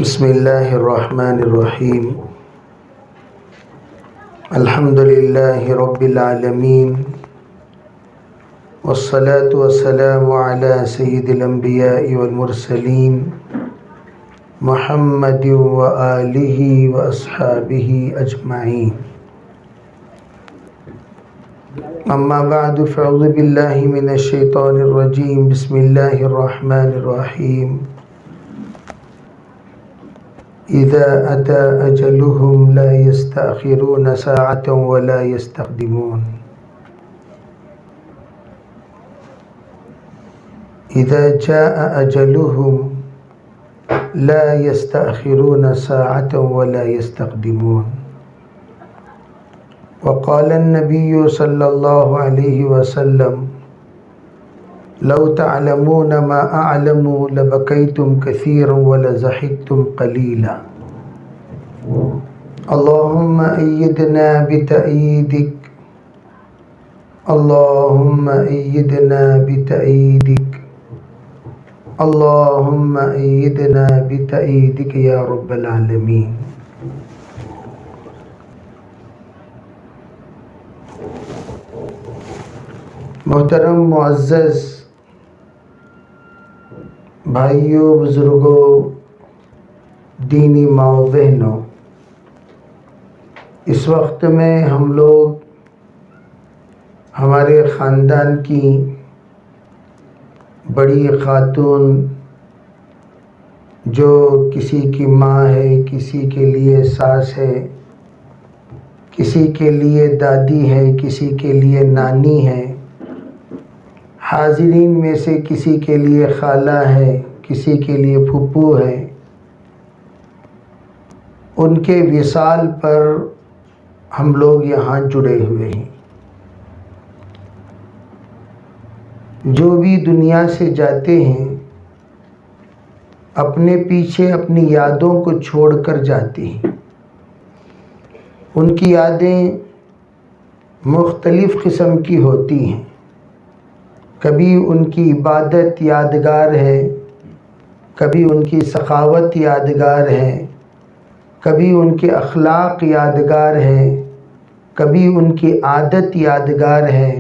بسم اللہ الرحمن الرحیم الحمد للہ رب العالمین والصلاة والسلام علی سید الانبیاء والمرسلین محمد وآلہ واصحابہ اجمعین اما بعد فاعوذ باللہ من الشیطان الرجیم بسم اللہ الرحمن الرحیم اذا اتى اجلهم لا يستأخرون ساعة ولا يستقدمون اذا جاء اجلهم لا يستأخرون ساعة ولا يستقدمون وقال النبي صلى الله عليه وسلم لو تعلمون ما أعلم لبكيتم كثيرا ولضحكتم قليلا اللهم أيدنا بتأييدك اللهم أيدنا بتأييدك اللهم أيدنا بتأييدك يا رب العالمين. محترم معزز بھائیوں، بزرگوں، دینی ماؤں بہنوں، اس وقت میں ہم لوگ ہمارے خاندان کی بڑی خاتون جو کسی کی ماں ہے، کسی کے لیے ساس ہے، کسی کے لیے دادی ہے، کسی کے لیے نانی ہے، حاضرین میں سے کسی کے لیے خالہ ہے، کسی کے لیے پھپھو ہے، ان کے وصال پر ہم لوگ یہاں جڑے ہوئے ہیں. جو بھی دنیا سے جاتے ہیں اپنے پیچھے اپنی یادوں کو چھوڑ کر جاتے ہیں. ان کی یادیں مختلف قسم کی ہوتی ہیں. کبھی ان کی عبادت یادگار ہے، کبھی ان کی سخاوت یادگار ہے، کبھی ان کے اخلاق یادگار ہے، کبھی ان کی عادت یادگار ہے،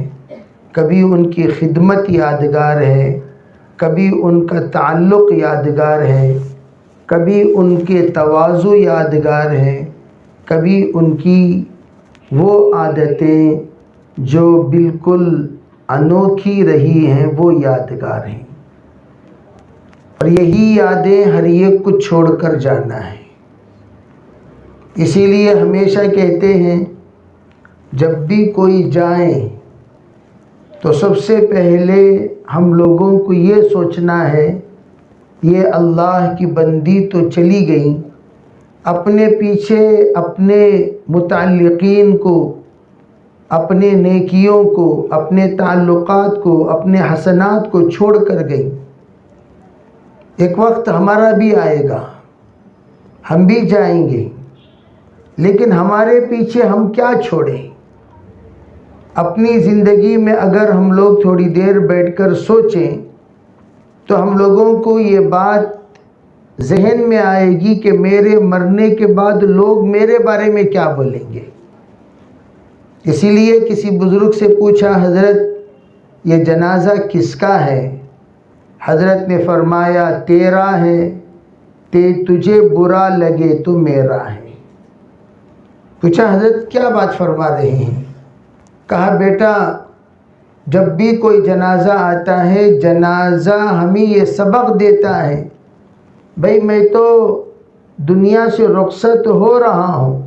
کبھی ان کی خدمت یادگار ہے، کبھی ان کا تعلق یادگار ہے، کبھی ان کے تواضع یادگار ہے، کبھی ان کی وہ عادتیں جو بالکل انوکھی رہی ہیں وہ یادگار ہیں. اور یہی یادیں ہر ایک کو چھوڑ کر جانا ہے. اسی لیے ہمیشہ کہتے ہیں جب بھی کوئی جائیں تو سب سے پہلے ہم لوگوں کو یہ سوچنا ہے یہ اللہ کی بندی تو چلی گئی، اپنے پیچھے اپنے متعلقین کو، اپنے نیکیوں کو، اپنے تعلقات کو، اپنے حسنات کو چھوڑ کر گئی. ایک وقت ہمارا بھی آئے گا، ہم بھی جائیں گے، لیکن ہمارے پیچھے ہم کیا چھوڑیں؟ اپنی زندگی میں اگر ہم لوگ تھوڑی دیر بیٹھ کر سوچیں تو ہم لوگوں کو یہ بات ذہن میں آئے گی کہ میرے مرنے کے بعد لوگ میرے بارے میں کیا بولیں گے. اسی لیے کسی بزرگ سے پوچھا حضرت یہ جنازہ کس کا ہے؟ حضرت نے فرمایا تیرا ہے، تجھے برا لگے تو میرا ہے. پوچھا حضرت کیا بات فرما رہے ہیں؟ کہا بیٹا جب بھی کوئی جنازہ آتا ہے جنازہ ہمیں یہ سبق دیتا ہے بھئی میں تو دنیا سے رخصت ہو رہا ہوں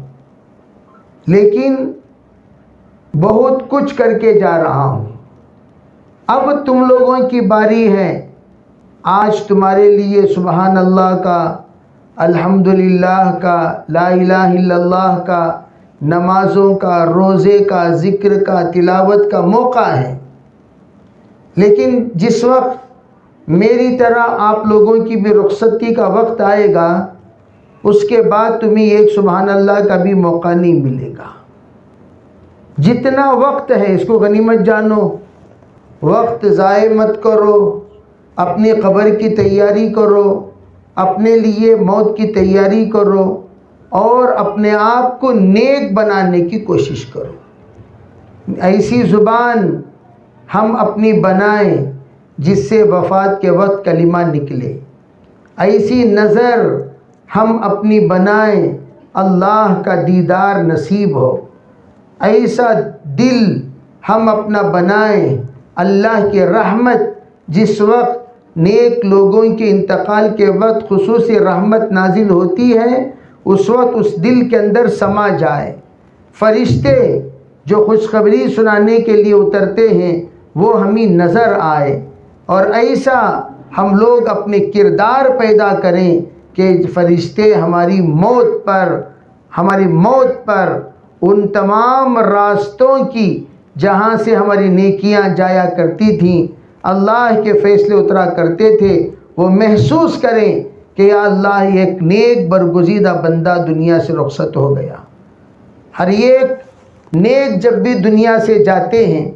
لیکن بہت کچھ کر کے جا رہا ہوں، اب تم لوگوں کی باری ہے. آج تمہارے لیے سبحان اللہ کا، الحمدللہ کا، لا الہ الا اللہ کا، نمازوں کا، روزے کا، ذکر کا، تلاوت کا موقع ہے. لیکن جس وقت میری طرح آپ لوگوں کی بھی رخصتی کا وقت آئے گا اس کے بعد تمہیں ایک سبحان اللہ کا بھی موقع نہیں ملے گا. جتنا وقت ہے اس کو غنیمت جانو، وقت ضائع مت کرو، اپنی قبر کی تیاری کرو، اپنے لیے موت کی تیاری کرو اور اپنے آپ کو نیک بنانے کی کوشش کرو۔ ایسی زبان ہم اپنی بنائیں جس سے وفات کے وقت کلمہ نکلے، ایسی نظر ہم اپنی بنائیں اللہ کا دیدار نصیب ہو، ایسا دل ہم اپنا بنائیں اللہ کی رحمت جس وقت نیک لوگوں کے انتقال کے وقت خصوصی رحمت نازل ہوتی ہے اس وقت اس دل کے اندر سما جائے، فرشتے جو خوشخبری سنانے کے لیے اترتے ہیں وہ ہمیں نظر آئے، اور ایسا ہم لوگ اپنے کردار پیدا کریں کہ فرشتے ہماری موت پر ان تمام راستوں کی جہاں سے ہماری نیکیاں جایا کرتی تھیں، اللہ کے فیصلے اترا کرتے تھے، وہ محسوس کریں کہ یا اللہ ایک نیک برگزیدہ بندہ دنیا سے رخصت ہو گیا۔ ہر ایک نیک جب بھی دنیا سے جاتے ہیں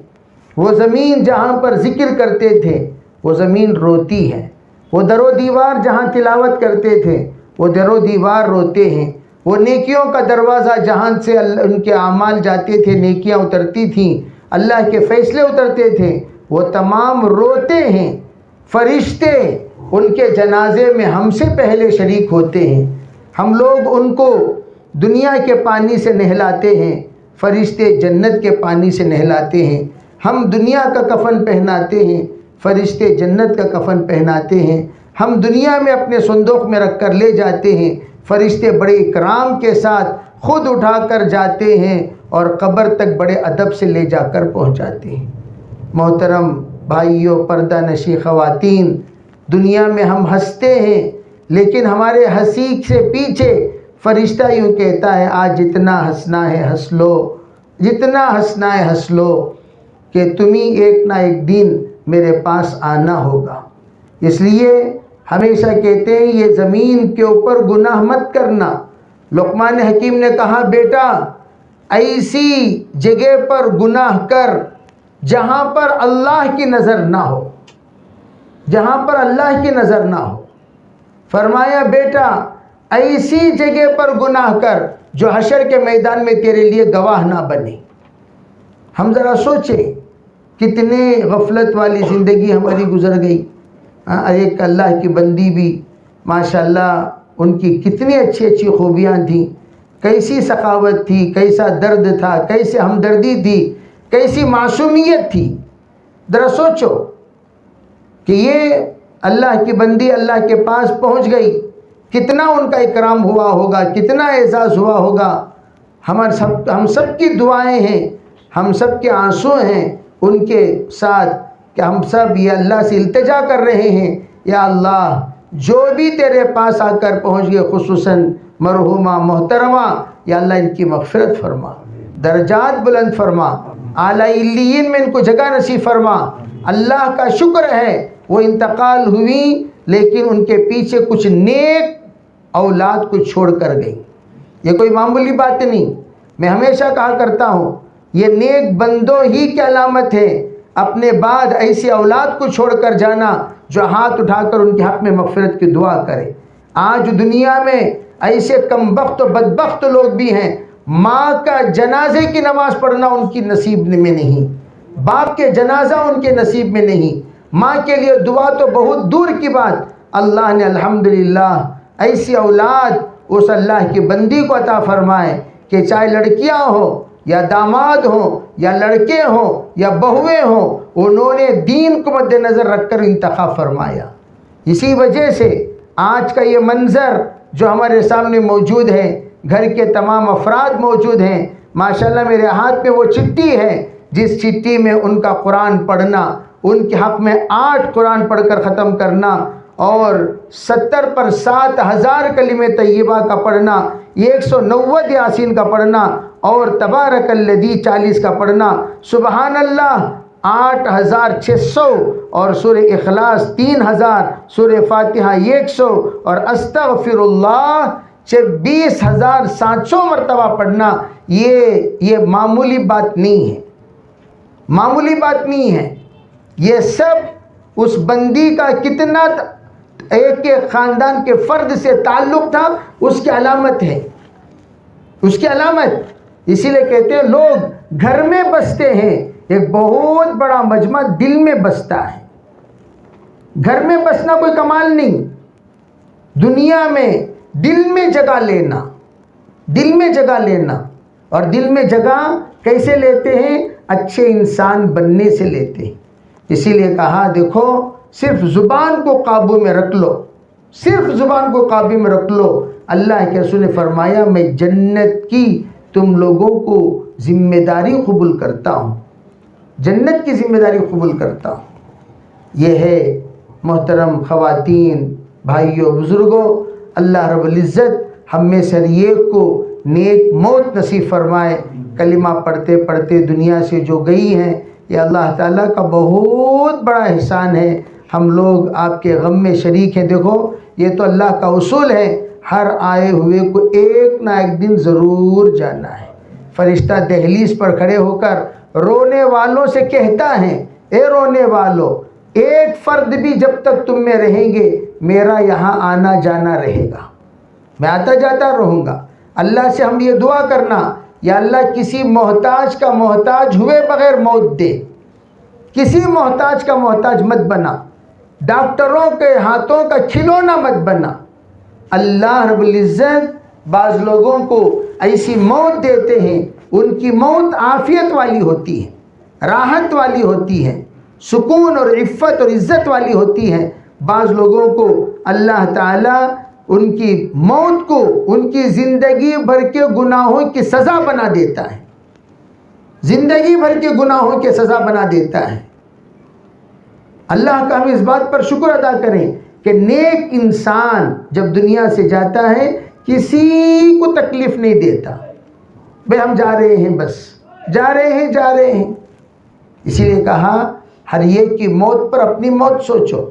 وہ زمین جہاں پر ذکر کرتے تھے وہ زمین روتی ہے، وہ در و دیوار جہاں تلاوت کرتے تھے وہ در و دیوار روتے ہیں، وہ نیکیوں کا دروازہ جہاں سے ان کے اعمال جاتے تھے، نیکیاں اترتی تھیں، اللہ کے فیصلے اترتے تھے، وہ تمام روتے ہیں۔ فرشتے ان کے جنازے میں ہم سے پہلے شریک ہوتے ہیں، ہم لوگ ان کو دنیا کے پانی سے نہلاتے ہیں، فرشتے جنت کے پانی سے نہلاتے ہیں، ہم دنیا کا کفن پہناتے ہیں، فرشتے جنت کا کفن پہناتے ہیں، ہم دنیا میں اپنے صندوق میں رکھ کر لے جاتے ہیں، فرشتے بڑے اکرام کے ساتھ خود اٹھا کر جاتے ہیں اور قبر تک بڑے ادب سے لے جا کر پہنچاتے ہیں۔ محترم بھائیوں، پردہ نشی خواتین، دنیا میں ہم ہنستے ہیں لیکن ہمارے ہنسی سے پیچھے فرشتہ یوں کہتا ہے آج جتنا ہنسنا ہے ہنس لو، جتنا ہنسنا ہے ہنس لو، کہ تمہیں ایک نہ ایک دن میرے پاس آنا ہوگا۔ اس لیے ہمیشہ کہتے ہیں یہ زمین کے اوپر گناہ مت کرنا۔ لقمان حکیم نے کہا بیٹا ایسی جگہ پر گناہ کر جہاں پر اللہ کی نظر نہ ہو، جہاں پر اللہ کی نظر نہ ہو۔ فرمایا بیٹا ایسی جگہ پر گناہ کر جو حشر کے میدان میں تیرے لیے گواہ نہ بنے۔ ہم ذرا سوچیں کتنے غفلت والی زندگی ہماری گزر گئی۔ ایک اللہ کی بندی بھی ماشاءاللہ ان کی کتنی اچھی اچھی خوبیاں تھیں، کیسی سخاوت تھی، کیسا درد تھا، کیسے ہمدردی تھی، کیسی معصومیت تھی۔ ذرا سوچو کہ یہ اللہ کی بندی اللہ کے پاس پہنچ گئی، کتنا ان کا اکرام ہوا ہوگا، کتنا اعزاز ہوا ہوگا۔ ہم سب کی دعائیں ہیں، ہم سب کے آنسو ہیں ان کے ساتھ کہ ہم سب یہ اللہ سے التجا کر رہے ہیں یا اللہ جو بھی تیرے پاس آ کر پہنچ گئے خصوصاً مرحومہ محترمہ، یا اللہ ان کی مغفرت فرما، درجات بلند فرما، اعلیٰ علیین میں ان کو جگہ نصیب فرما۔ اللہ کا شکر ہے وہ انتقال ہوئی لیکن ان کے پیچھے کچھ نیک اولاد کو چھوڑ کر گئی، یہ کوئی معمولی بات نہیں۔ میں ہمیشہ کہا کرتا ہوں یہ نیک بندوں ہی کی علامت ہے، اپنے بعد ایسی اولاد کو چھوڑ کر جانا جو ہاتھ اٹھا کر ان کے حق میں مغفرت کی دعا کرے۔ آج دنیا میں ایسے کم بخت و بدبخت لوگ بھی ہیں، ماں کا جنازے کی نماز پڑھنا ان کی نصیب میں نہیں، باپ کے جنازہ ان کے نصیب میں نہیں، ماں کے لیے دعا تو بہت دور کی بات۔ اللہ نے الحمدللہ ایسی اولاد اس اللہ کی بندی کو عطا فرمائے کہ چاہے لڑکیاں ہوں یا داماد ہوں یا لڑکے ہوں یا بہویں ہوں، انہوں نے دین کو مد نظر رکھ کر انتخاب فرمایا۔ اسی وجہ سے آج کا یہ منظر جو ہمارے سامنے موجود ہے، گھر کے تمام افراد موجود ہیں، ماشاءاللہ میرے ہاتھ میں وہ چٹھی ہے جس چٹھی میں ان کا قرآن پڑھنا، ان کے حق میں 8 قرآن پڑھ کر ختم کرنا اور 70 پر 7,000 کلمہ طیبہ کا پڑھنا، 190 یاسین کا پڑھنا اور تبارک الذی 40 کا پڑھنا، سبحان اللہ 8,600 اور سورہ اخلاص 3,000، سورہ فاتحہ 100 اور استغفر اللہ 22,700 مرتبہ پڑھنا، یہ معمولی بات نہیں ہے، معمولی بات نہیں ہے۔ یہ سب اس بندی کا کتنا ایک ایک خاندان کے فرد سے تعلق تھا، اس کی علامت ہے، اس کی علامت۔ اسی لیے کہتے ہیں لوگ گھر میں بستے ہیں، ایک بہت بڑا مجمع دل میں بستا ہے۔ گھر میں بسنا کوئی کمال نہیں، دنیا میں دل میں جگہ لینا، دل میں جگہ لینا۔ اور دل میں جگہ کیسے لیتے ہیں؟ اچھے انسان بننے سے لیتے ہیں۔ اسی لیے کہا دیکھو صرف زبان کو قابو میں رکھ لو، صرف زبان کو قابو میں رکھ لو۔ اللہ کے رسول نے فرمایا میں جنت کی تم لوگوں کو ذمہ داری قبول کرتا ہوں، جنت کی ذمہ داری قبول کرتا ہوں۔ یہ ہے محترم خواتین، بھائیوں، بزرگوں، اللہ رب العزت ہم میں سے ایک کو نیک موت نصیب فرمائے۔ کلمہ پڑھتے پڑھتے دنیا سے جو گئی ہیں، یہ اللہ تعالیٰ کا بہت بڑا احسان ہے۔ ہم لوگ آپ کے غم میں شریک ہیں۔ دیکھو یہ تو اللہ کا اصول ہے، ہر آئے ہوئے کو ایک نہ ایک دن ضرور جانا ہے۔ فرشتہ دہلیز پر کھڑے ہو کر رونے والوں سے کہتا ہے، اے رونے والوں، ایک فرد بھی جب تک تم میں رہیں گے میرا یہاں آنا جانا رہے گا، میں آتا جاتا رہوں گا۔ اللہ سے ہم یہ دعا کرنا، یا اللہ کسی محتاج کا محتاج ہوئے بغیر موت دے، کسی محتاج کا محتاج مت بنا، ڈاکٹروں کے ہاتھوں کا کھلونا مت بنا۔ اللہ رب العزت بعض لوگوں کو ایسی موت دیتے ہیں، ان کی موت عافیت والی ہوتی ہے، راحت والی ہوتی ہے، سکون اور عفت اور عزت والی ہوتی ہے۔ بعض لوگوں کو اللہ تعالیٰ ان کی موت کو ان کی زندگی بھر کے گناہوں کی سزا بنا دیتا ہے، زندگی بھر کے گناہوں کی سزا بنا دیتا ہے۔ اللہ کا ہم اس بات پر شکر ادا کریں کہ نیک انسان جب دنیا سے جاتا ہے کسی کو تکلیف نہیں دیتا، بھئی ہم جا رہے ہیں، بس جا رہے ہیں۔ اسی لیے کہا ہر ایک کی موت پر اپنی موت سوچو،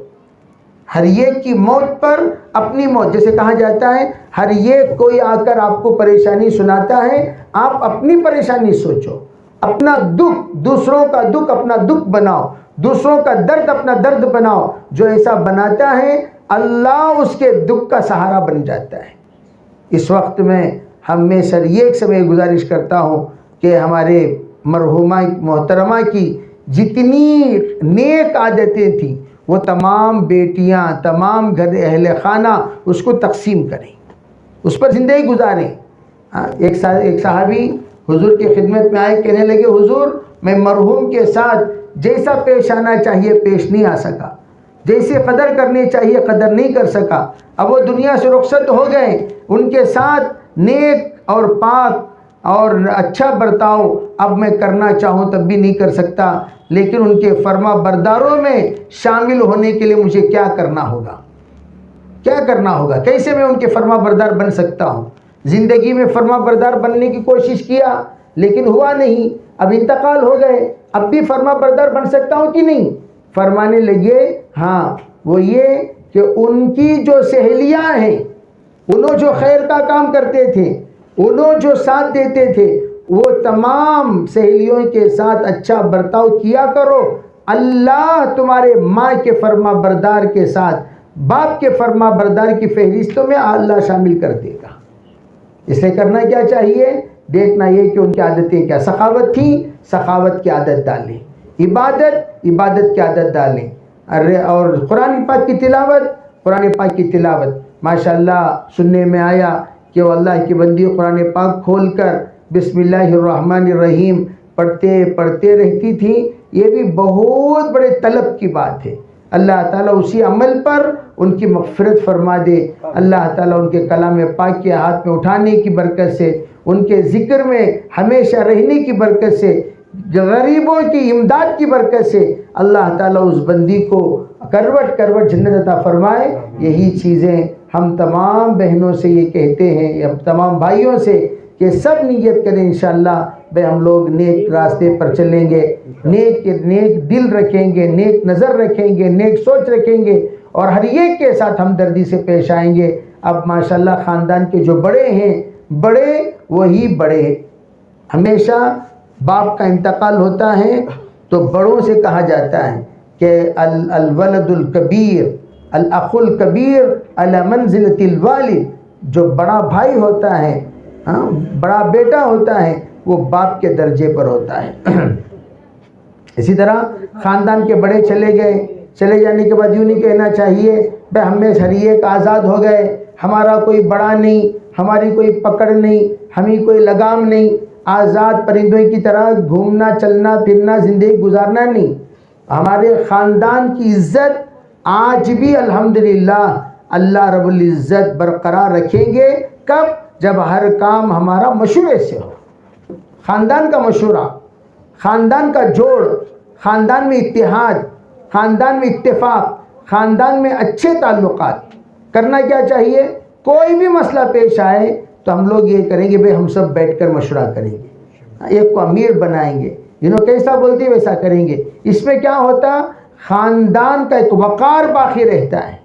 ہر ایک کی موت پر اپنی موت۔ جیسے کہا جاتا ہے ہر ایک کوئی آ کر آپ کو پریشانی سناتا ہے، آپ اپنی پریشانی سوچو، اپنا دکھ دوسروں کا دکھ اپنا دکھ بناؤ، دوسروں کا درد اپنا درد بناؤ۔ جو ایسا بناتا ہے اللہ اس کے دکھ کا سہارا بن جاتا ہے۔ اس وقت میں ہم میں سر ایک سے میں گزارش کرتا ہوں کہ ہمارے مرحومہ محترمہ کی جتنی نیک عادتیں تھیں وہ تمام بیٹیاں، تمام گھر اہل خانہ اس کو تقسیم کریں، اس پر زندگی گزاریں۔ ایک صحابی حضور کی خدمت میں آئے، کہنے لگے حضور میں مرحوم کے ساتھ جیسا پیش آنا چاہیے پیش نہیں آ سکا، جیسے قدر کرنی چاہیے قدر نہیں کر سکا۔ اب وہ دنیا سے رخصت ہو گئے، ان کے ساتھ نیک اور پاک اور اچھا برتاؤ اب میں کرنا چاہوں تب بھی نہیں کر سکتا، لیکن ان کے فرما برداروں میں شامل ہونے کے لیے مجھے کیا کرنا ہوگا، کیا کرنا ہوگا، کیسے میں ان کے فرما بردار بن سکتا ہوں۔ زندگی میں فرما بردار بننے کی کوشش کیا لیکن ہوا نہیں، اب انتقال ہو گئے، اب بھی فرما بردار بن سکتا ہوں کہ نہیں؟ فرمانے لگے ہاں، وہ یہ کہ ان کی جو سہیلیاں ہیں، انہوں جو خیر کا کام کرتے تھے، انہوں جو ساتھ دیتے تھے، وہ تمام سہیلیوں کے ساتھ اچھا برتاؤ کیا کرو، اللہ تمہارے ماں کے فرما بردار کے ساتھ باپ کے فرما بردار کی فہرستوں میں اللہ شامل کر دے گا۔ اس لیے کرنا کیا چاہیے؟ دیکھنا یہ کہ ان کی عادتیں کیا، سخاوت تھی، سخاوت کی عادت ڈالیں، عبادت کی عادت ڈالیں، اور قرآن پاک کی تلاوت ماشاءاللہ سننے میں آیا کہ وہ اللہ کی بندی قرآن پاک کھول کر بسم اللہ الرحمن الرحیم پڑھتے رہتی تھی۔ یہ بھی بہت بڑے طلب کی بات ہے۔ اللہ تعالیٰ اسی عمل پر ان کی مغفرت فرما دے۔ اللہ تعالیٰ ان کے کلام پاک کے ہاتھ میں اٹھانے کی برکت سے، ان کے ذکر میں ہمیشہ رہنے کی برکت سے، غریبوں کی امداد کی برکت سے اللہ تعالیٰ اس بندی کو کروٹ جنت عطا فرمائے۔ یہی چیزیں ہم تمام بہنوں سے یہ کہتے ہیں، یا تمام بھائیوں سے کہ سب نیت کریں انشاءاللہ بھائی ہم لوگ نیک راستے پر چلیں گے، نیک دل رکھیں گے، نیک نظر رکھیں گے، نیک سوچ رکھیں گے، اور ہر ایک کے ساتھ ہمدردی سے پیش آئیں گے۔ اب ماشاءاللہ خاندان کے جو بڑے ہیں، بڑے وہی بڑے، ہمیشہ باپ کا انتقال ہوتا ہے تو بڑوں سے کہا جاتا ہے کہ الولد الکبیر الاخ الکبیر علی منزلۃ الوالد، جو بڑا بھائی ہوتا ہے، بڑا بیٹا ہوتا ہے، وہ باپ کے درجے پر ہوتا ہے۔ اسی طرح خاندان کے بڑے چلے جانے کے بعد یوں نہیں کہنا چاہیے بھائی ہم میں ہر ایک آزاد ہو گئے، ہمارا کوئی بڑا نہیں، ہماری کوئی پکڑ نہیں، ہمیں کوئی لگام نہیں، آزاد پرندوں کی طرح گھومنا چلنا پھرنا زندگی گزارنا نہیں۔ ہمارے خاندان کی عزت آج بھی الحمدللہ اللہ رب العزت برقرار رکھیں گے۔ کب؟ جب ہر کام ہمارا مشورے سے ہو، خاندان کا مشورہ، خاندان کا جوڑ، خاندان میں اتحاد، خاندان میں اتفاق، خاندان میں اچھے تعلقات۔ کرنا کیا چاہیے؟ کوئی بھی مسئلہ پیش آئے تو ہم لوگ یہ کریں گے بھئی ہم سب بیٹھ کر مشورہ کریں گے، ایک کو امیر بنائیں گے، کیسا بولتی ویسا کریں گے۔ اس میں کیا ہوتا؟ خاندان کا ایک وقار باقی رہتا ہے،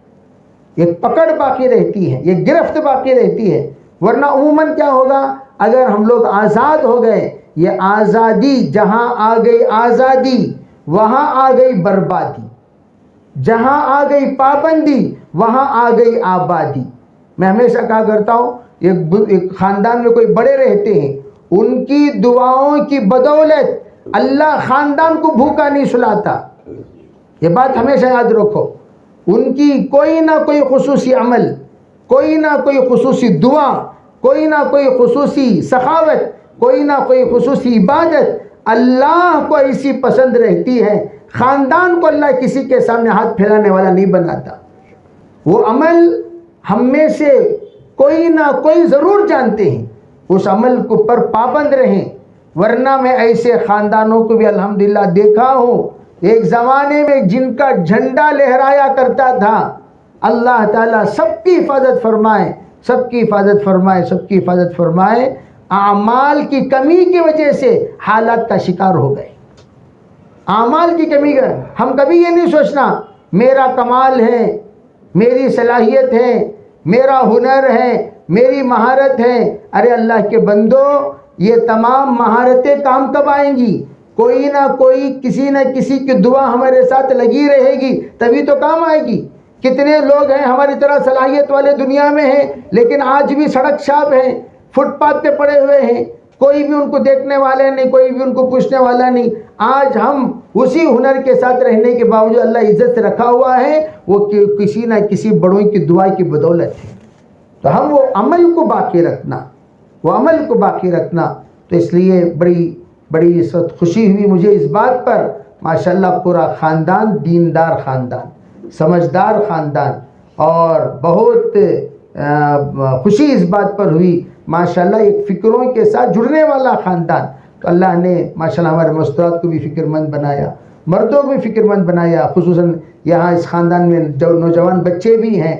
ایک پکڑ باقی رہتی ہے، ایک گرفت باقی رہتی ہے۔ ورنہ عموماً کیا ہوگا؟ اگر ہم لوگ آزاد ہو گئے، یہ آزادی جہاں آ گئی آزادی وہاں آ گئی بربادی، جہاں آ گئی پابندی وہاں آ گئی آبادی۔ میں ہمیشہ کہا کرتا ہوں ایک خاندان میں کوئی بڑے رہتے ہیں، ان کی دعاؤں کی بدولت اللہ خاندان کو بھوکا نہیں سلاتا، یہ بات ہمیشہ یاد رکھو۔ ان کی کوئی نہ کوئی خصوصی عمل، کوئی نہ کوئی خصوصی دعا، کوئی نہ کوئی خصوصی سخاوت، کوئی نہ کوئی خصوصی عبادت اللہ کو ایسی پسند رہتی ہے۔ خاندان کو اللہ کسی کے سامنے ہاتھ پھیلانے والا نہیں بناتا۔ وہ عمل ہم میں سے کوئی نہ کوئی ضرور جانتے ہیں، اس عمل کو پر پابند رہیں۔ ورنہ میں ایسے خاندانوں کو بھی الحمدللہ دیکھا ہوں، ایک زمانے میں جن کا جھنڈا لہرایا کرتا تھا، اللہ تعالیٰ سب کی حفاظت فرمائے، سب کی حفاظت فرمائے، سب کی حفاظت فرمائے، اعمال کی کمی کی وجہ سے حالات کا شکار ہو گئے۔ اعمال کی کمی کا ہم کبھی یہ نہیں سوچنا میرا کمال ہے، میری صلاحیت ہے، میرا ہنر ہے، میری مہارت ہے۔ ارے اللہ کے بندو، یہ تمام مہارتیں کام کب آئیں گی؟ کوئی نہ کوئی کسی نہ کسی کی دعا ہمارے ساتھ لگی رہے گی تبھی تو کام آئے گی۔ کتنے لوگ ہیں ہماری طرح صلاحیت والے دنیا میں ہیں، لیکن آج بھی سڑک چھاپ ہیں، فٹ پاتھ پہ پڑے ہوئے ہیں، کوئی بھی ان کو دیکھنے والا نہیں، کوئی بھی ان کو پوچھنے والا نہیں۔ آج ہم اسی ہنر کے ساتھ رہنے کے باوجود اللہ عزت سے رکھا ہوا ہے، وہ کسی نہ کسی بڑوں کی دعا کی بدولت ہے۔ تو ہم وہ عمل کو باقی رکھنا، وہ عمل کو باقی رکھنا۔ تو اس لیے بڑی اس وقت خوشی ہوئی مجھے اس بات پر، ماشاءاللہ پورا خاندان دیندار خاندان، سمجھدار خاندان، اور بہت خوشی اس بات پر ہوئی ماشاءاللہ ایک فکروں کے ساتھ جڑنے والا خاندان۔ تو اللہ نے ماشاءاللہ ہمارے مستورات کو بھی فکر مند بنایا، مردوں کو بھی فکر مند بنایا، خصوصاً یہاں اس خاندان میں جو نوجوان بچے بھی ہیں،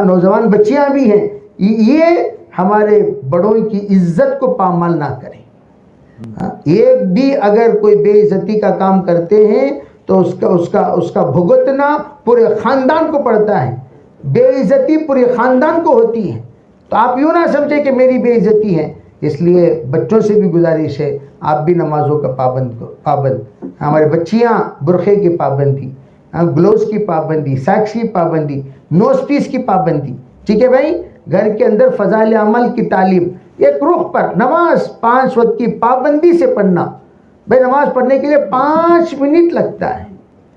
نوجوان بچیاں بھی ہیں، یہ ہمارے بڑوں کی عزت کو پامال نہ کریں۔ ایک بھی اگر کوئی بے عزتی کا کام کرتے ہیں تو اس کا بھگتنا پورے خاندان کو پڑتا ہے، بے عزتی پورے خاندان کو ہوتی ہے۔ تو آپ یوں نہ سمجھیں کہ میری بے عزتی ہے۔ اس لیے بچوں سے بھی گزارش ہے آپ بھی نمازوں کا پابند، ہمارے بچیاں برقعے کی پابندی، گلوز کی پابندی، سیکس کی پابندی، نوز پیس کی پابندی، ٹھیک ہے بھائی؟ گھر کے اندر فضائل عمل کی تعلیم، ایک رخ پر نماز 5 وقت کی پابندی سے پڑھنا۔ بھائی نماز پڑھنے کے لیے 5 منٹ لگتا ہے،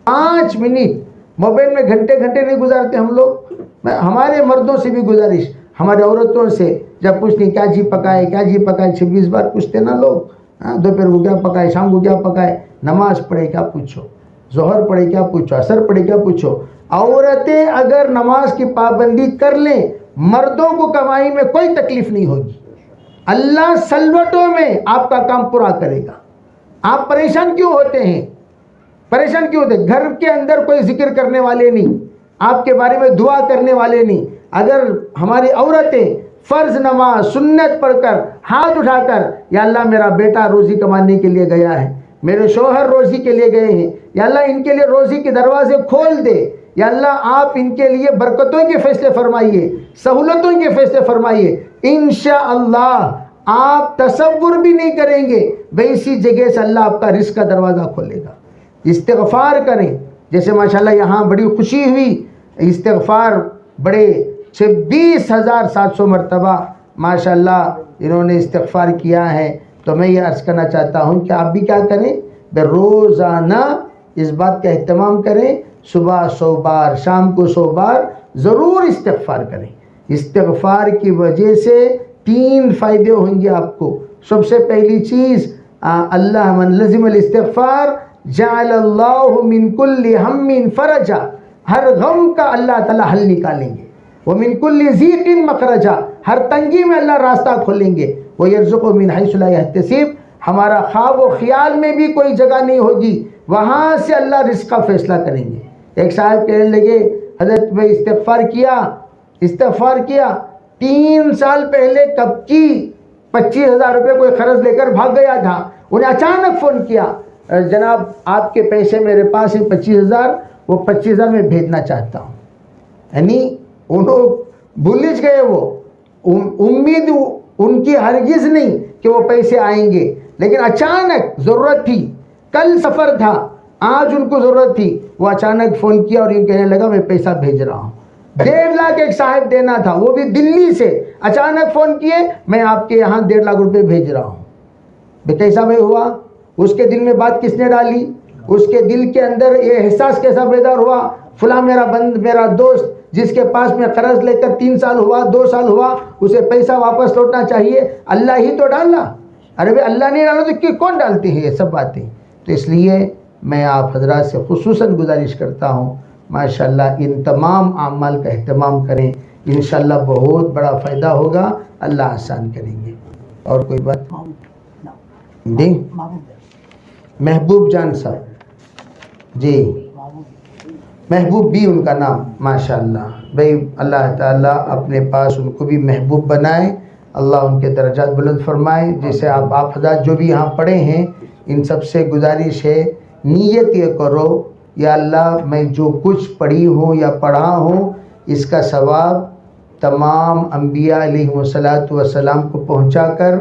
5 منٹ۔ موبائل میں گھنٹے نہیں گزارتے ہم لوگ۔ ہمارے مردوں سے بھی گزارش، ہمارے عورتوں سے جب پوچھتے کیا جی پکائے 26 بار پوچھتے نا لوگ، دوپہر کو کیا پکائے، شام کو کیا پکائے، نماز پڑھے کیا پوچھو، ظہر پڑھے کیا پوچھو، عصر پڑھے کیا پوچھو۔ عورتیں اگر نماز کی پابندی کر لیں، مردوں کو کمائی میں کوئی تکلیف نہیں ہوگی، اللہ سلوٹوں میں آپ کا کام پورا کرے گا۔ آپ پریشان کیوں ہوتے ہیں؟ گھر کے اندر کوئی ذکر کرنے والے نہیں، آپ کے بارے میں دعا کرنے والے نہیں۔ اگر ہماری عورتیں فرض نماز سنت پڑھ کر ہاتھ اٹھا کر یا اللہ میرا بیٹا روزی کمانے کے لیے گیا ہے، میرے شوہر روزی کے لیے گئے ہیں، یا اللہ ان کے لیے روزی کے دروازے کھول دے، یا اللہ آپ ان کے لیے برکتوں کے فیصلے فرمائیے، سہولتوں کے فیصلے فرمائیے، انشاءاللہ آپ تصور بھی نہیں کریں گے ویسی جگہ سے اللہ آپ کا رزق کا دروازہ کھولے گا۔ استغفار کریں، جیسے ماشاءاللہ یہاں بڑی خوشی ہوئی، استغفار بڑے 26,700 مرتبہ ماشاءاللہ انہوں نے استغفار کیا ہے. تو میں یہ عرض کرنا چاہتا ہوں کہ آپ بھی کیا کریں، بے روزانہ اس بات کا اہتمام کریں، صبح 100 بار، شام کو 100 بار ضرور استغفار کریں. استغفار کی وجہ سے 3 فائدے ہوں گے آپ کو. سب سے پہلی چیز، اللہ من لزم الاستغفار جعل اللہ من کل ہم فرجا، ہر غم کا اللہ تعالی حل نکالیں گے. ومن کل ضیق مخرجا، ہر تنگی میں اللہ راستہ کھولیں گے. ویرزقہ من حیث لا یحتسب، ہمارا خواب و خیال میں بھی کوئی جگہ نہیں ہوگی، وہاں سے اللہ رزق کا فیصلہ کریں گے. ایک صاحب کہنے لگے حضرت میں استغفار کیا 3 سال پہلے کب کی 25,000 روپے کوئی قرض لے کر بھاگ گیا تھا. انہیں اچانک فون کیا، جناب آپ کے پیسے میرے پاس ہیں 25,000، وہ 25,000 میں بھیجنا چاہتا ہوں. یعنی انہوں بھولج گئے، وہ امید ان کی ہرگز نہیں کہ وہ پیسے آئیں گے، لیکن اچانک ضرورت تھی، کل سفر تھا، آج ان کو ضرورت تھی. وہ اچانک فون کیا اور یہ کہنے لگا میں پیسہ بھیج رہا ہوں. 1.5 لاکھ ایک صاحب دینا تھا، وہ بھی دلی سے، اچانک فون کیے میں آپ کے یہاں 1.5 لاکھ روپے بھیج رہا ہوں. کیسا بھائی ہوا؟ اس کے دل میں بات کس نے ڈالی؟ اس کے دل کے اندر یہ احساس کیسا بیدار ہوا؟ فلاں میرا دوست جس کے پاس میں قرض لے کر 3 سال ہوا، 2 سال ہوا، اسے پیسہ واپس لوٹنا چاہیے، اللہ ہی تو ڈالا. ارے بھائی اللہ نہیں ڈالا تو کون ڈالتے ہیں یہ سب باتیں؟ تو اس لیے میں آپ حضرات سے خصوصاً گزارش کرتا ہوں ماشاءاللہ ان تمام اعمال کا اہتمام کریں، انشاءاللہ بہت بڑا فائدہ ہوگا، اللہ آسان کریں گے. اور کوئی بات دیں؟ محبوب جان صاحب، جی محبوب بھی ان کا نام، ماشاءاللہ بھائی اللہ تعالیٰ اپنے پاس ان کو بھی محبوب بنائے، اللہ ان کے درجات بلند فرمائے. جیسے آپ حضرات جو بھی یہاں پڑھے ہیں ان سب سے گزارش ہے نیت یہ کرو یا اللہ میں جو کچھ پڑھی ہوں یا پڑھا ہوں اس کا ثواب تمام انبیاء علیہ السلام کو پہنچا کر،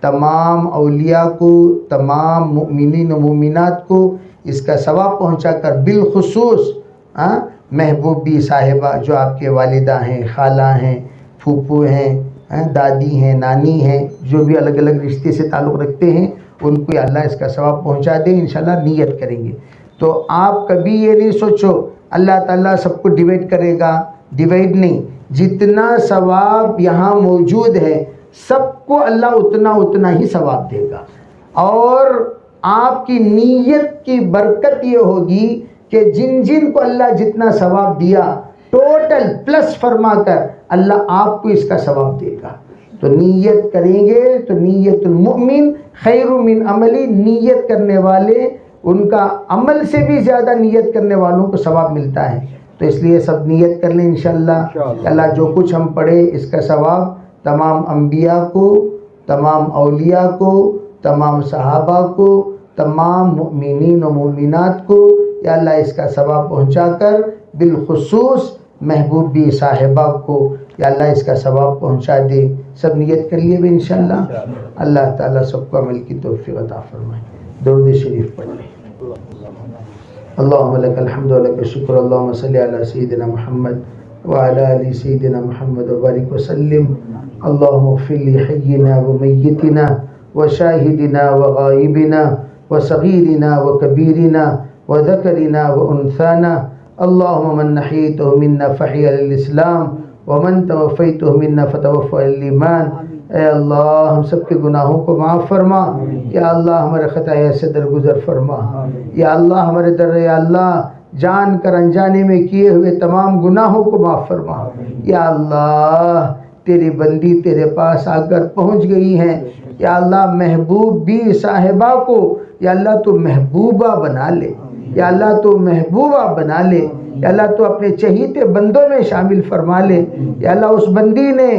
تمام اولیاء کو، تمام مؤمنین و مومنات کو اس کا ثواب پہنچا کر، بالخصوص محبوب بھی صاحبہ جو آپ کے والدہ ہیں، خالہ ہیں، پھوپھو ہیں، دادی ہیں، نانی ہیں، جو بھی الگ الگ رشتے سے تعلق رکھتے ہیں ان کو اللہ اس کا ثواب پہنچا دے. انشاءاللہ نیت کریں گے تو آپ کبھی یہ نہیں سوچو اللہ تعالیٰ سب کو ڈیوائڈ کرے گا، ڈیوائڈ نہیں، جتنا ثواب یہاں موجود ہے سب کو اللہ اتنا ہی ثواب دے گا. اور آپ کی نیت کی برکت یہ ہوگی کہ جن کو اللہ جتنا ثواب دیا ٹوٹل پلس فرما کر اللہ آپ کو اس کا ثواب دے گا. تو نیت کریں گے تو نیت المؤمن خیر من عملی، نیت کرنے والے ان کا عمل سے بھی زیادہ نیت کرنے والوں کو ثواب ملتا ہے. تو اس لیے سب نیت کر لیں انشاءاللہ اللہ جو کچھ ہم پڑھے اس کا ثواب تمام انبیاء کو، تمام اولیاء کو، تمام صحابہ کو، تمام مؤمنین و مومنات کو یا اللہ اس کا ثواب پہنچا کر، بالخصوص محبوب بھی صاحبہ کو یا اللہ اس کا ثواب پہنچا دے. سب نیت کر لیے بھی انشاءاللہ اللہ تعالیٰ سب کو عمل کی توفیق عطا فرمائے. درود شریف پڑھ لیں. اللہم لک الحمد و لک الشکر، اللہم صلی علی سیدنا محمد وعلی آل سیدنا محمد وبارک وسلم. اللہم اغفر لی حینا و میتنا و شاہدنا و غائبنا و صغیرنا و کبیرنا و ذکرنا و انثانا. اللہم من نحیتہ منا فحی علی الاسلام ومن توفیتہ منا فتوفى علی الایمان. اے اللہ ہم سب کے گناہوں کو معاف فرما، یا اللہ ہمارے خطایا سے درگزر فرما، یا اللہ ہمارے یا اللہ جان کر انجانے میں کیے ہوئے تمام گناہوں کو معاف فرما. یا اللہ تیری بندی تیرے پاس آ کر پہنچ گئی ہیں، یا اللہ محبوب بھی صاحبہ کو یا اللہ تو محبوبہ بنا لے، یا اللہ تو محبوبہ بنا لے، یا اللہ تو اپنے چہیتے بندوں میں شامل فرما لے. یا اللہ اس بندی نے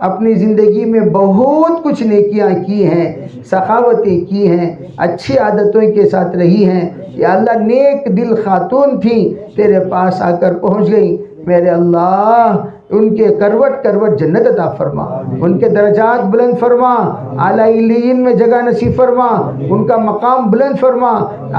اپنی زندگی میں بہت کچھ نیکیاں کی ہیں، سخاوتیں کی ہیں، اچھی عادتوں کے ساتھ رہی ہیں. یا اللہ نیک دل خاتون تھیں، تیرے پاس آ کر پہنچ گئی. میرے اللہ ان کے کروٹ کروٹ جنت عطا فرما، ان کے درجات بلند فرما، اعلیٰ علیین میں جگہ نصیب فرما، ان کا مقام بلند فرما،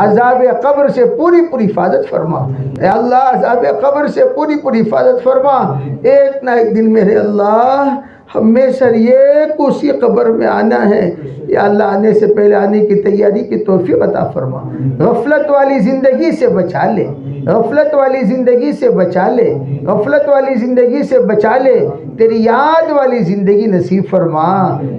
عذاب قبر سے پوری پوری حفاظت فرما، اے اللہ عذاب قبر سے پوری پوری حفاظت فرما۔ ایک نہ ایک دن میرے اللہ ہمیں سر یہ اسی قبر میں آنا ہے، یا اللہ آنے سے پہلے آنے کی تیاری کی توفیق عطا فرما، غفلت والی زندگی سے بچا لے، غفلت والی زندگی سے بچا لے، غفلت والی زندگی سے بچا لے، تیری یاد والی زندگی نصیب فرما،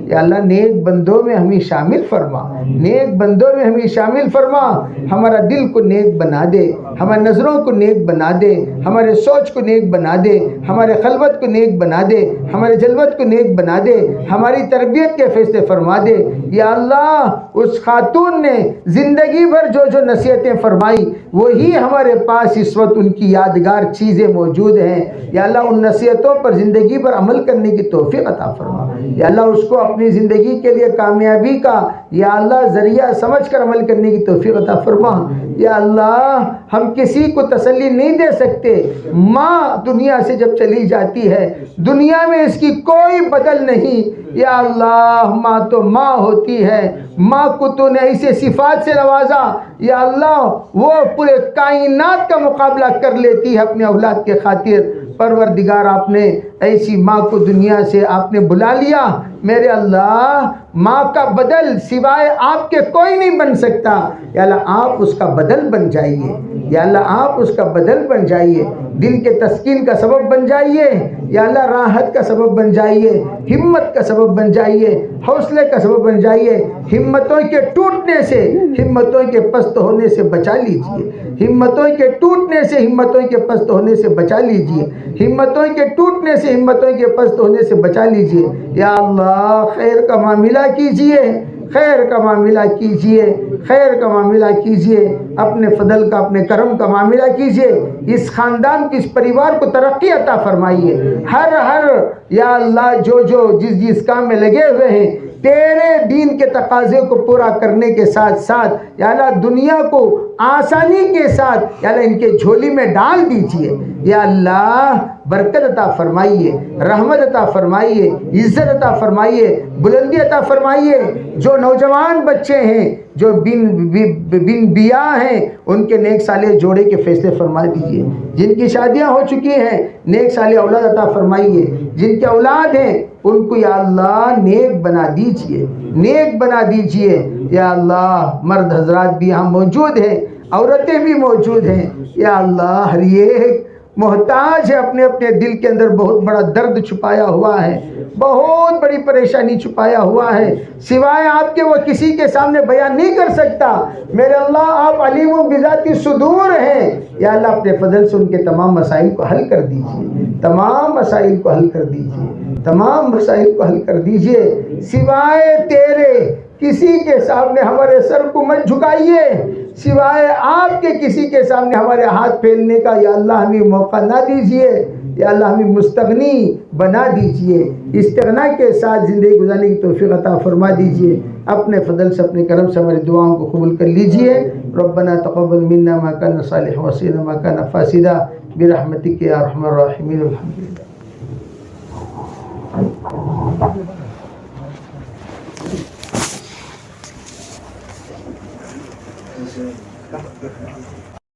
یا اللہ نیک بندوں میں ہمیں شامل فرما، نیک بندوں میں ہمیں شامل فرما، ہمارا دل کو نیک بنا دے، ہمارے نظروں کو نیک بنا دے، ہمارے سوچ کو نیک بنا دے، ہمارے خلوت کو نیک بنا دے، ہمارے جلوت کو نیک بنا دے، ہماری تربیت کے فیصلے فرما دے، یا اللہ اس خاتون نے زندگی بھر جو جو نصیحتیں فرمائی وہی ہمارے پاس اس وقت ان کی یادگار چیزیں موجود ہیں، یا اللہ ان نصیحتوں پر زندگی بھر عمل کرنے کی توفیق عطا فرما، یا اللہ اس کو اپنی زندگی کے لیے کامیابی کا یا اللہ ذریعہ سمجھ کر عمل کرنے کی توفیق عطا فرما، یا اللہ ہم کسی کو تسلی نہیں دے سکتے، ماں دنیا سے جب چلی جاتی ہے دنیا میں اس کی کوئی بدل نہیں، یا اللہ ماں تو ماں ہوتی ہے، ماں کو تو نے ایسے صفات سے نوازا، یا اللہ وہ پورے کائنات کا مقابلہ کر لیتی ہے اپنے اولاد کے خاطر، پروردگار آپ نے ایسی ماں کو دنیا سے آپ نے بلا لیا، میرے اللہ ماں کا بدل سوائے آپ کے کوئی نہیں بن سکتا، یا اللہ آپ اس کا بدل بن جائیے، یا اللہ آپ اس کا بدل بن جائیے، دل کے تسکین کا سبب بن جائیے، یا اللہ راحت کا سبب بن جائیے، ہمت کا سبب بن جائیے، حوصلے کا سبب بن جائیے، ہمتوں کے ٹوٹنے سے ہمتوں کے پست ہونے سے بچا لیجئے، ہمتوں کے ٹوٹنے سے ہمتوں کے پست ہونے سے بچا لیجئے، ہمتوں کے ٹوٹنے سے ہمتوں کے پست ہونے سے بچا لیجئے، یا اللہ خیر کا معاملہ کیجئے، خیر کا معاملہ کیجئے، خیر کا معاملہ کیجئے، اپنے فضل کا اپنے کرم کا معاملہ کیجئے، اس خاندان کی اس پریوار کو ترقی عطا فرمائیے، ہر یا اللہ جو جس جس کام میں لگے ہوئے ہیں تیرے دین کے تقاضے کو پورا کرنے کے ساتھ ساتھ یا اللہ دنیا کو آسانی کے ساتھ یا اللہ ان کے جھولی میں ڈال دیجئے، یا اللہ برکت عطا فرمائیے، رحمت عطا فرمائیے، عزت عطا فرمائیے، بلندی عطا فرمائیے، جو نوجوان بچے ہیں جو بن بیاہ ہیں ان کے نیک صالح جوڑے کے فیصلے فرما دیجئے، جن کی شادیاں ہو چکی ہیں نیک صالح اولاد عطا فرمائیے، جن کے اولاد ہیں ان کو یا اللہ نیک بنا دیجئے، نیک بنا دیجئے، یا اللہ مرد حضرات بھی یہاں موجود ہیں، عورتیں بھی موجود ہیں، یا اللہ ہر ایک محتاج ہے، اپنے اپنے دل کے اندر بہت بڑا درد چھپایا ہوا ہے، بہت بڑی پریشانی چھپایا ہوا ہے، سوائے آپ کے وہ کسی کے سامنے بیان نہیں کر سکتا، میرے اللہ آپ علیم و بذات الصدور ہیں، یا اللہ اپنے فضل سے ان کے تمام مسائل کو حل کر دیجئے، تمام مسائل کو حل کر دیجئے، تمام مسائل کو حل کر دیجئے، سوائے تیرے کسی کے سامنے ہمارے سر کو مت جھکائیے، سوائے آپ کے کسی کے سامنے ہمارے ہاتھ پھیلنے کا یا اللہ ہمیں موقع نہ دیجئے، یا اللہ ہمیں مستغنی بنا دیجئے، استغنا کے ساتھ زندگی گزارنے کی توفیق عطا فرما دیجئے، اپنے فضل سے اپنے کرم سے ہماری دعاؤں کو قبول کر لیجئے، ربنا تقبل منا ما کان صالح وسینا ما کان فاسدا برحمتک یا ارحم الراحمین، الحمدللہ۔